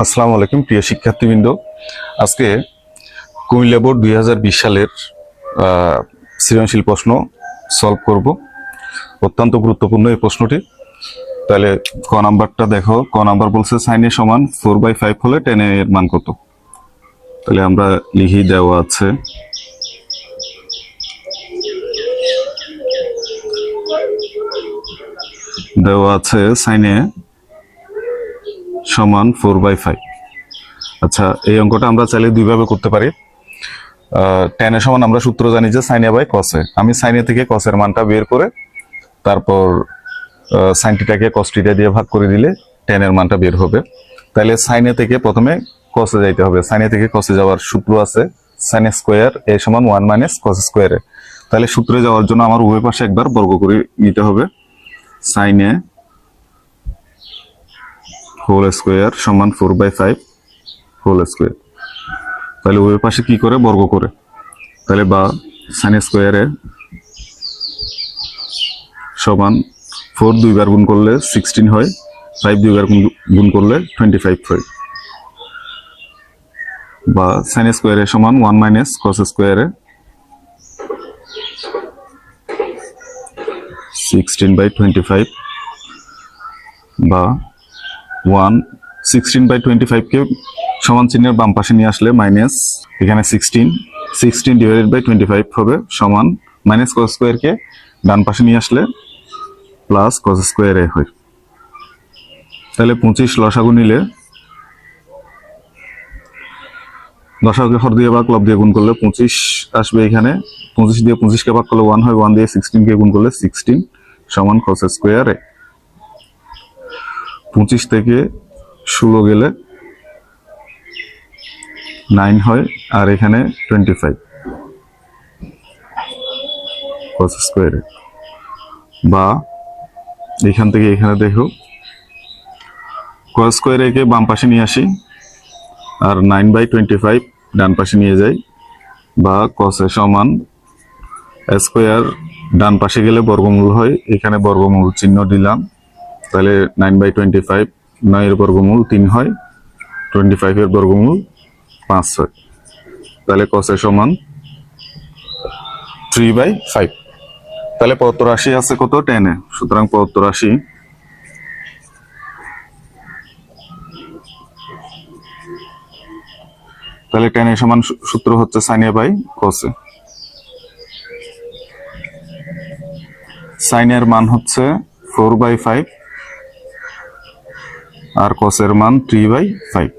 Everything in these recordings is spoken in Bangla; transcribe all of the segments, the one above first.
আসসালামু আলাইকুম প্রিয় শিক্ষার্থীবৃন্দ। আজকে কুমিল্লা বোর্ড 2020 সালের সৃজনশীল প্রশ্ন সলভ করব। অত্যন্ত গুরুত্বপূর্ণ এই প্রশ্নটি। তাহলে ক নাম্বারটা দেখো। ক নাম্বার বলছে sin a সমান 4/5 হলে tan a এর মান কত? তাহলে আমরা লিখি, দেওয়া আছে sin a সমান 4/5। আচ্ছা, এই অঙ্কটা আমরা চাইলে দুইভাবে করতে পারি। tan a সমান আমরা সূত্র জানি যে sin a by cos a। আমি sin a থেকে cos এর মানটা বের করে তারপর sin θ কে cos θ দিয়ে ভাগ করে দিলে tan এর মানটা বের হবে। তাহলে sin a থেকে প্রথমে cos এ যাইতে হবে। sin a থেকে cos এ যাওয়ার সূত্র আছে sin a স্কয়ার a সমান 1 - cos স্কয়ার a। তাহলে সূত্রে যাওয়ার জন্য আমার উভয় পাশে একবার বর্গ করে নিতে হবে। sin a হোল স্কয়ার সমান 4/5 হোল স্কয়ার। তাহলে উভয় পাশে কি করে? বর্গ করে। তাহলে বা sin স্কয়ার এ সমান 4 দুইবার গুণ করলে 16 হয়, 5 দুইবার গুণ করলে 25 হয়। বা sin স্কয়ার এ সমান 1 - cos স্কয়ার এ 16/25 বা 16/25 কে সমান চিহ্নের বাম পাশে নিয়ে আসলে মাইনাস, এখানে 16 ডিভাইডেড বাই 25 হবে সমান মাইনাস cos স্কয়ার কে ডান পাশে নিয়ে আসলে প্লাস cos স্কয়ার এ হয়। তাহলে 25 লসাগু নিলে লসাগুকে হর দিয়ে ভাগ লব দিয়ে গুণ করলে 25 আসবে। এখানে 25 দিয়ে 25 কে ভাগ করলে 1 হয়, 1 দিয়ে 16 কে গুণ করলে 16 সমান cos স্কয়ার এ। 25 থেকে 16 গেলে 9 হয়, আর এখানে 25 cos স্কয়ার এ। বা এখান থেকে এখানে দেখো cos স্কয়ার এ কে বাম পাশে নিয়ে আসি আর 9/25 ডান পাশে নিয়ে যাই। বা cos এ সমান স্কয়ার ডান পাশে গেলে বর্গমূল হয়, এখানে বর্গমূল চিহ্ন দিলাম। তাহলে 9/25 9 এর বর্গমূল 3 হয়, 25 এর বর্গমূল 5 হয়। তাহলে cos এ সমান 3/5। তাহলে প্রদত্ত রাশি আছে কত? tan a। সুতরাং প্রদত্ত রাশি তাহলে tan a সমান সূত্র হচ্ছে sin a by cos a। sin এর মান হচ্ছে 4/5 আর cos এর মান 3/5।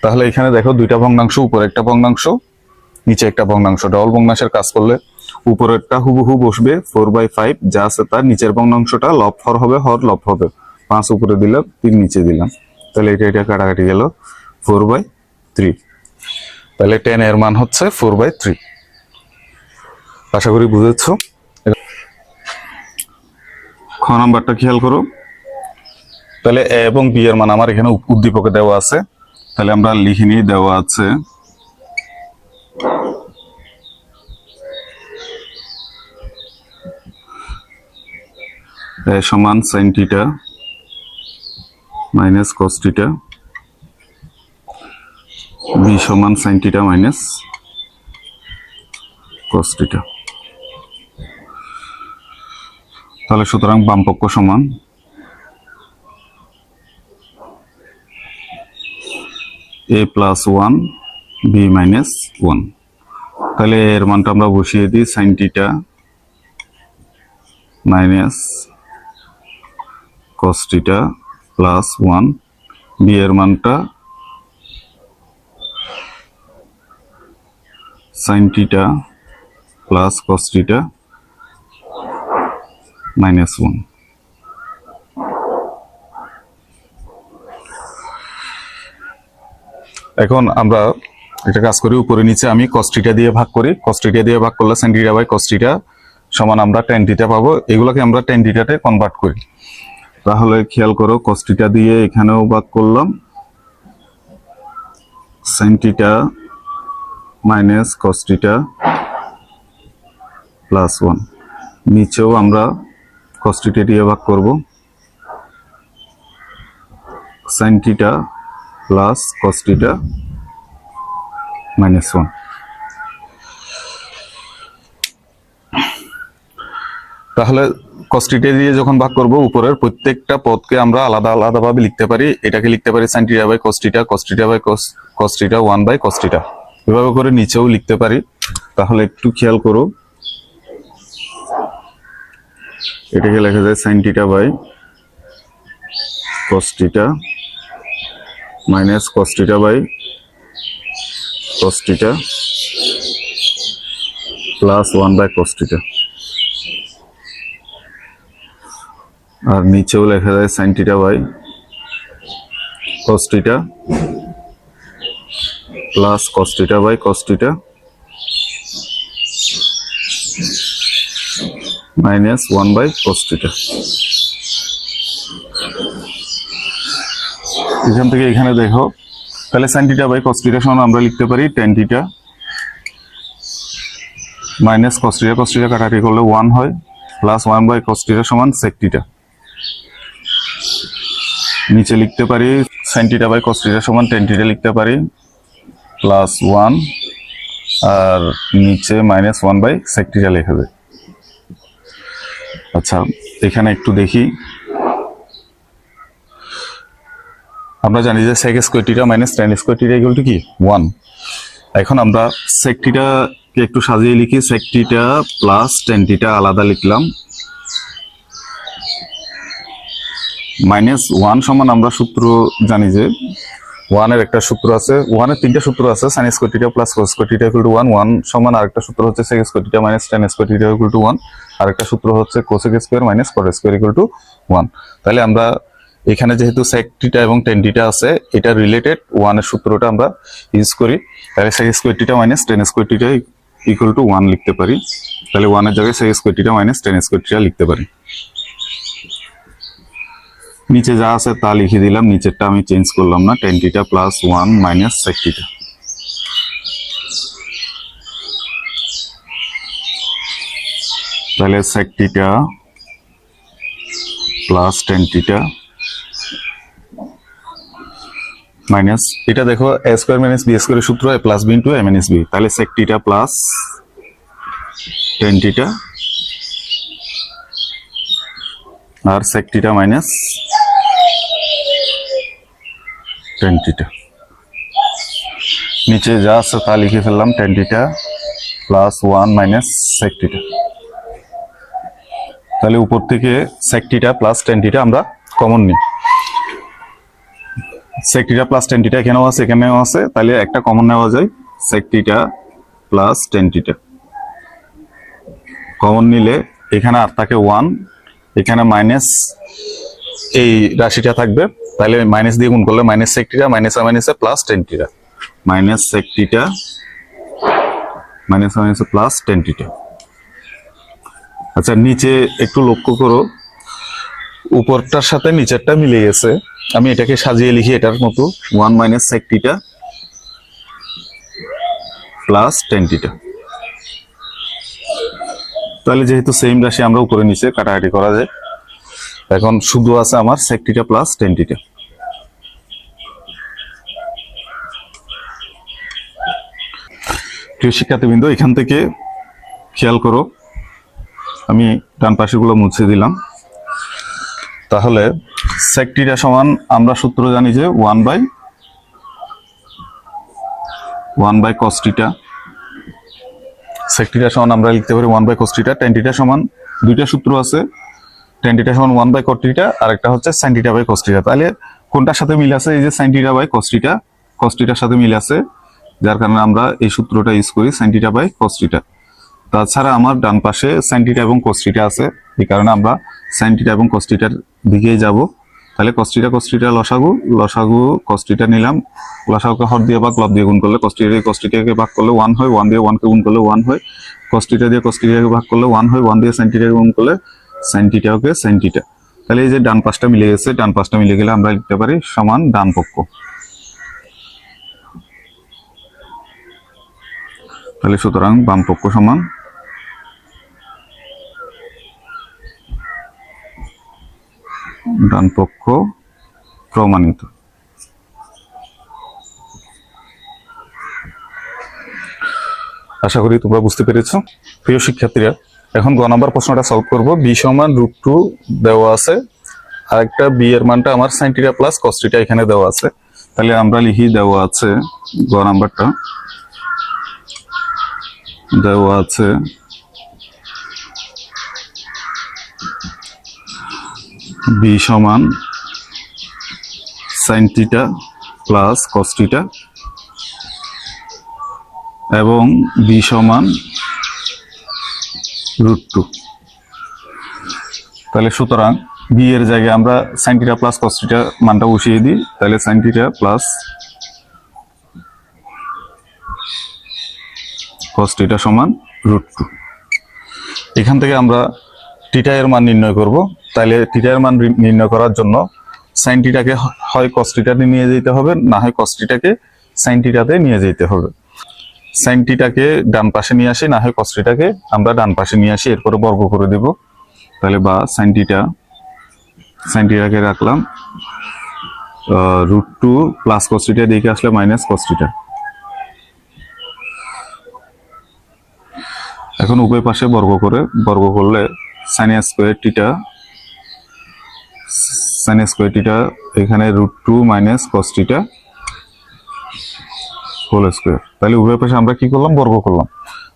তাহলে এখানে দেখো দুইটা ভগ্নাংশ, উপরে একটা ভগ্নাংশ নিচে একটা ভগ্নাংশ। ডবল ভগ্নাংশের কাজ করলে উপরেরটা হুবহু বসবে 4/5, যা আছে তার নিচের ভগ্নাংশটা লব হর হবে, হর লব হবে। 5 উপরে দিলাম, 3 নিচে দিলাম। তাহলে এটা কাটাকাটি গেল 4/3। তাহলে tan এর মান হচ্ছে 4/3। আশা করি বুঝেছো। খ নাম্বারটা খেয়াল করো। তাহলে a এবং b এর মান আমার এখানে উদ্দীপকে দেওয়া আছে। তাহলে আমরা লিখে নিয়ে দেওয়া আছে a সমান sin θ মাইনাস cos θ, b সমান sin θ মাইনাস cos θ। তাহলে সুতরাং বামপক্ষ সমান a প্লাস 1 b মাইনাস 1। তাহলে এর মানটা আমরা বসিয়ে দিই sin θ minus cos θ plus 1। b এর মানটা sin θ প্লাস cos θ মাইনাস 1। এখন আমরা একটা কাজ করি, উপরে নিচে আমি cos θ দিয়ে ভাগ করি। cos θ দিয়ে ভাগ করলে sin θ বাই cos θ সমান আমরা tan θ পাবো। এগুলোকে আমরা tan θ তে কনভার্ট করি। তাহলে খেয়াল করো, cos θ দিয়ে এখানেও ভাগ করলাম, sin θ মাইনাস cos θ প্লাস 1। নিচেও আমরা cos θ দিয়ে ভাগ করব, sine theta plus cos theta minus 1। তাহলে cos θ দিয়ে যখন ভাগ করব উপরের প্রত্যেকটা পদকে আমরা আলাদা আলাদা ভাবে লিখতে পারি। এটাকে লিখতে পারি sin θ by cos θ, cos θ by cos θ 1 by cos θ, এভাবে করে নিচেও লিখতে পারি। তাহলে একটু খেয়াল করো, এটাকে লেখা যায় sin θ by cos θ minus cos θ by cos θ plus 1 by cos θ, আর নিচেও লেখা যায় sin θ by cos θ plus cos θ by cos θ minus 1 by cos θ। এখান থেকে এখানে দেখো, তাহলে sin θ বাই cos θ সমান আমরা লিখতে পারি tan θ মাইনাস cos θ কাটাকাটি করলে 1 হয়, প্লাস 1 বাই cos θ সমান sec θ। নিচে লিখতে পারি sin θ বাই cos θ সমান tan θ লিখতে পারি প্লাস 1, আর নিচে মাইনাস 1 বাই sec θ লেখা যায়। আচ্ছা, এখানে একটু দেখি, আমরা জানি যে sec square θ minus tan square θ equal to কি 1। এখন আমরা sec θ কে একটু সাজিয়ে লিখি, sec θ প্লাস tan θ আলাদা লিখলাম, মাইনাস 1 সমান আমরা সূত্র জানি যে 1 এর একটা সূত্র আছে, 1 এর তিনটা সূত্র আছে, sin square θ plus cos square θ equal to 1, 1 সমান আরেকটা সূত্র হচ্ছে sec square θ minus tan square θ equal to 1, আরেকটা সূত্র হচ্ছে cosec square minus cot square equal to 1। তাহলে আমরা এখানে যেহেতু sec θ এবং tan θ আছে, এটা রিলেটেড 1 এর সূত্রটা আমরা ইউজ করি। তাহলে sec square θ minus tan square θ equal to 1 লিখতে পারি। তাহলে 1 এর জায়গায় sec square θ minus tan square θ লিখতে পারি। নিচে যা আছে তা লিখে দিলাম, নিচেরটা আমি চেঞ্জ করলাম না, tan θ প্লাস 1 মাইনাস sec θ। তাহলে sec θ প্লাস tan θ মাইনাস, এটা দেখো a স্কয়ার মাইনাস b স্কয়ারের সূত্র a plus b into a minus b। তাহলে sec θ প্লাস tan θ আর sec θ মাইনাস tan θ। নিচে যা আছে তা লিখে ফেললাম, tan θ প্লাস 1 মাইনাস sec θ। তাহলে উপর থেকে sec θ প্লাস tan θ আমরা কমন নিই, sec θ প্লাস tan θ এখানেও আছে এখানেও আছে, তাহলে একটা কমন নেওয়া যায়, sec θ প্লাস tan θ কমন নিলে এখানে আর থাকে 1, এখানে মাইনাস এই রাশিটা থাকবে, তাহলে মাইনাস দিয়ে গুণ করলে minus sec θ minus minus plus tan θ, minus sec θ minus minus plus tan θ। আচ্ছা, নিচে একটু লক্ষ্য করো, উপরটার সাথে নিচেরটা মিলে গেছে, আমি এটাকে সাজিয়ে লিখি এটার মতো 1 মাইনাস sec θ প্লাস tan θ। তাহলে যেহেতু সেম রাশি আমরা উপরে নিচে কাটাকাটি করা যায়, এখন শুধু আছে আমার sec θ প্লাস tan θ। প্রিয় শিক্ষার্থীবৃন্দ, এখান থেকে খেয়াল করো, আমি ডান পাশেগুলো মুছে দিলাম। তাহলে sec θ সমান আমরা সূত্র জানি যে 1 বাই cos θ, sec θ সমান আমরা লিখতে পারি 1 বাই cos θ। tan θ সমান দুইটা সূত্র আছে, tan θ সমান 1 বাই cot θ আর একটা হচ্ছে sin θ বাই cos θ। তাহলে কোনটার সাথে মিল আছে? এই যে sin θ বাই cos θ, cos θ সাথে মিল আছে, যার কারণে আমরা এই সূত্রটা ইউজ করি sin θ বাই cos θ। তাছাড়া আমার ডান পাশে sin θ এবং cos θ আছে, এই কারণে আমরা sin θ এবং cos θ দিকেই যাব। তাহলে cos θ লসাগু cos θ নিলাম, লসাগুকে হর দিয়ে ভাগ লব দিয়ে গুণ করলে cos θ কে ভাগ করলে 1 হয়, 1 দিয়ে 1 কে গুণ করলে 1 হয়, cos θ দিয়ে cos θ কে ভাগ করলে 1 হয়, 1 দিয়ে sin θ কে গুণ করলে sin θ কে sin θ। তাহলে এই যে ডান পাশটা মিলে গেছে, ডান পাশটা মিলে গেলে আমরা লিখতে পারি সমান ডান পক্ষ। তাহলে সুতরাং বাম পক্ষ সমান ডান পক্ষ প্রমাণিত। আশা করি তোমরা বুঝতে পেরেছো। প্রিয় শিক্ষার্থীরা, এখন গ নাম্বার প্রশ্নটা সলভ করব। বি সমান √2 দেওয়া আছে, আরেকটা বি এর মানটা আমার sin θ প্লাস cos θ এখানে দেওয়া আছে। তাহলে আমরা লিখি, দেওয়া আছে গ নাম্বারটা, দেওয়া আছে বি সমান sin θ প্লাস cos θ এবং বি সমান √2। তাহলে সুতরাং বি এর জায়গায় আমরা sin θ প্লাস cos θ মানটা বসিয়ে দিই। তাহলে sin θ প্লাস cos θ সমান √2। এখান থেকে আমরা θ এর মান নির্ণয় করব। তাহলে θ এর মান নির্ণয় করার জন্য sin θ কে হয় cos θ তে নিয়ে যেতে হবে, না হয় cos θ কে sin θ তে নিয়ে যেতে হবে। sin θ কে ডান পাশে নিয়ে আসি, না হয় cos θ কে আমরা ডান পাশে নিয়ে আসি, এরপরে বর্গ করে দেব। তাহলে বা sin θ কে রাখলাম √2 প্লাস cos θ দিকে আসলে মাইনাস cos θ। এখন উভয় পাশে বর্গ করলে sin স্কয়ার θ এখানে √2 মাইনাস cos θ হোল স্কয়ার। তাহলে উভয় পাশে আমরা কি করলাম, বর্গ করলাম।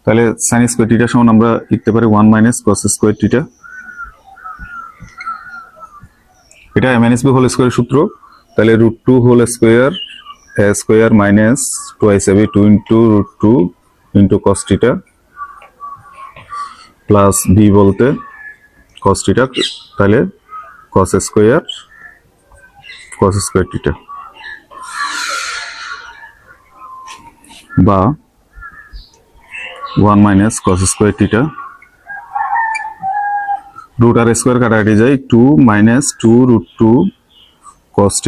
তাহলে sin স্কয়ার θ সমান আমরা লিখতে পারি 1 মাইনাস cos স্কয়ার θ। এটা a মাইনাস b হোল স্কয়ারের সূত্র। তাহলে √2 whole square a square minus twice ab 2 into √2 into cos θ plus b বলতে cos θ, তাহলে cos স্কয়ার θ বা 1 মাইনাস cos স্কয়ার θ। রুট আর স্কয়ার কাটাকাটি যায়, 2 মাইনাস 2 √2 cos θ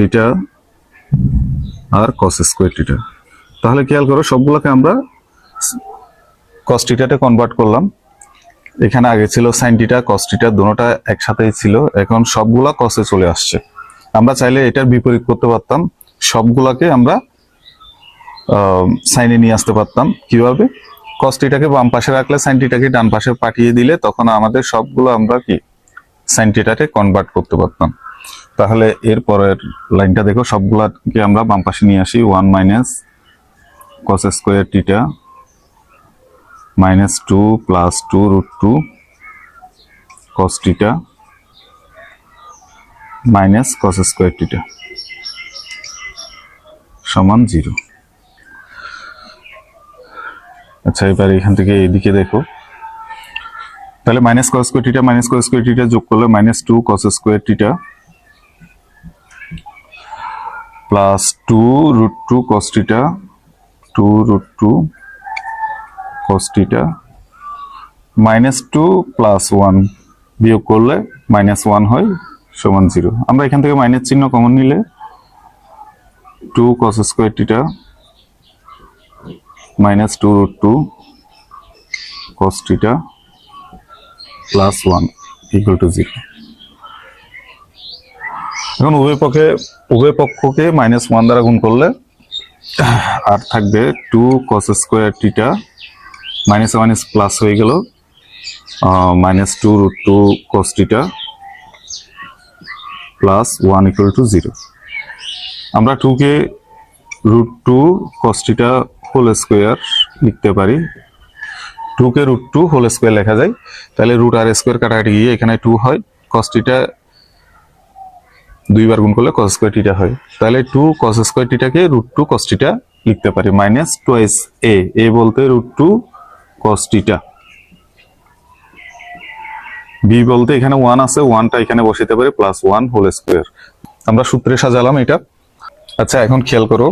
আর cos স্কয়ার θ। তাহলে খেয়াল করো, সবগুলোকে আমরা cos θ তে কনভার্ট করলাম। এখানে আগে ছিল sin θ cos θ দুটোটা একসাথেই ছিল, এখন সবগুলা cos এ চলে আসছে। আমরা চাইলে এটার বিপরীত করতে পারতাম, সবগুলাকে আমরা সাইনে নিয়ে আসতে পারতাম। কিভাবে? cos θ কে বাম পাশে রাখলে sin θ কে ডান পাশে পাঠিয়ে দিলে তখন আমাদের সবগুলো আমরা কি sin θ তে কনভার্ট করতে পারতাম। তাহলে এর পরের লাইনটা দেখো, সবগুলাকে আমরা বাম পাশে নিয়ে আসি। 1 minus cos square θ minus 2 plus 2 √2 cos θ minus cos square θ সমান 0। আচ্ছা, এবার এখান থেকে এদিকে দেখো, তাহলে minus cos square θ minus cos square θ যোগ করলে minus 2 cos square θ plus 2 √2 cos θ 2 √2 cos θ minus 2 plus 1 বিয়োগ করলে মাইনাস 1 হয় সমান 0। আমরা এখান থেকে মাইনাস চিহ্ন কমন নিলে 2 cos square θ minus 2 √2 cos θ plus 1 equal to 0। এখন উভয় পক্ষকে মাইনাস 1 দ্বারা গুণ করলে আর থাকবে 2 cos square θ minus minus plus হয়ে গেল minus 2 √2 cos θ plus 1 equal to 0। আমরা 2 কে √2 cos θ হোল স্কয়ার লিখতে পারি। 2 কে √2 হোল স্কয়ার লেখা যায়। তাহলে রুট আর স্কয়ার কাটাকাটি গিয়ে এখানে 2 হয়, cos θ দুইবার গুণ করলে cos স্কয়ার θ হয়। তাহলে 2 cos স্কয়ার θ কে √2 cos θ লিখতে পারি, মাইনাস টুয়াইস a বলতে √2 cos θ, b বলতে এখানে 1 আছে, 1টা এখানে বসাতে পারি, প্লাস 1 হোল স্কয়ার। আমরা সূত্রে সাজালাম এটা। আচ্ছা, এখন খেয়াল করো,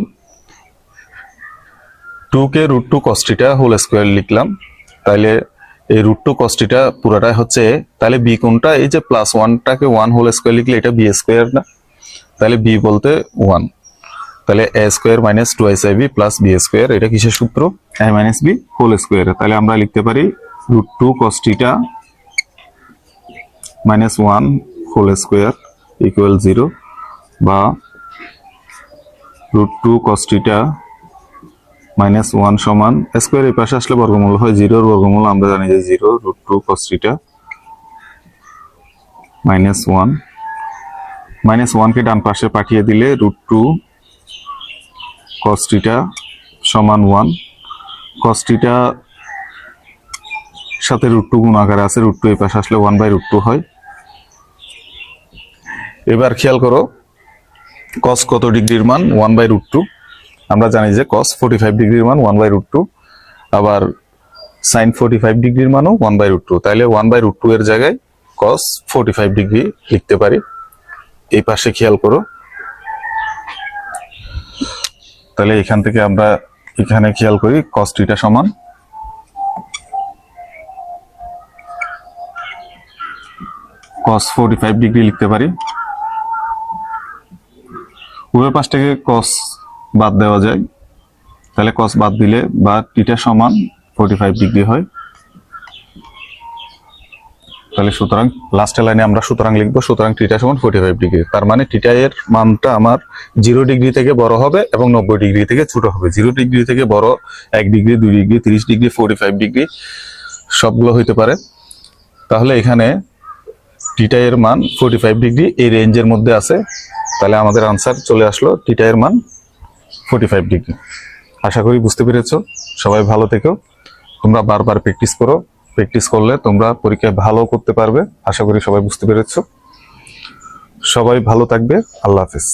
2 কে √2 cos θ হোল স্কয়ার লিখলাম। তাহলে এই √2 cos θ পুরোটাই হচ্ছে a। তাহলে b কোনটা? এই যে প্লাস 1টাকে 1 হোল স্কয়ার লিখলে এটা b স্কয়ার না? তাহলে b বলতে 1। তাহলে a square minus 2ab plus b square, এটা কিসের সূত্র? a minus b whole square. তাহলে আমরা লিখতে পারি √2 cos θ minus 1 whole square equal 0, বা √2 cos θ -1 সমান স্কোয়ার এই পাশে আসলে বর্গমূল হয় 0 এর বর্গমূল আমরা জানি যে 0 √2 cos θ -1 -1 কে ডান পাশে পাঠিয়ে দিলে √2 cos θ সমান 1 cos θ সাথে √2 গুণ আকারে আছে √2 এই পাশে আসলে 1/√2 হয়। এবার খেয়াল করো cos কত ডিগ্রির মান 1/√2 আমরা জানি যে cos 45 ডিগ্রির মান 1/√2 আবার sin 45 ডিগ্রির মানও 1/√2 তাইলে 1/√2 এর জায়গায় cos 45 ডিগ্রি লিখতে পারি। এই পাশে খেয়াল করো তাহলে এখান থেকে আমরা এখানে খেয়াল করি cos θ সমান cos 45 ডিগ্রি লিখতে পারি। উভয় পাশ থেকে cos বাদ দেওয়া যায় তাহলে cos বাদ দিলে বা θ সমান 45 ডিগ্রি হয়। তাহলে সুতরাং লাস্টের লাইনে আমরা সুতরাং লিখবো সুতরাং θ সমান 45 ডিগ্রি। তার মানে θ এর মানটা আমার 0 ডিগ্রি থেকে বড় হবে এবং 90 ডিগ্রি থেকে ছোট হবে। 0 ডিগ্রি থেকে বড় 1 ডিগ্রি 2 ডিগ্রি 30 ডিগ্রি 45 ডিগ্রি সবগুলো হইতে পারে। তাহলে এখানে θ এর মান 45 ডিগ্রি এই রেঞ্জের মধ্যে আছে। তাহলে আমাদের আনসার চলে আসলো θ এর মান 45 ডিগ্রি। আশা করি বুঝতে পেরেছো। সবাই ভালো থেকো। তোমরা বারবার প্র্যাকটিস করো। প্র্যাকটিস করলে তোমরা পরীক্ষায় ভালো করতে পারবে। আশা করি সবাই বুঝতে পেরেছো। সবাই ভালো থাকবে। আল্লাহ হাফেজ।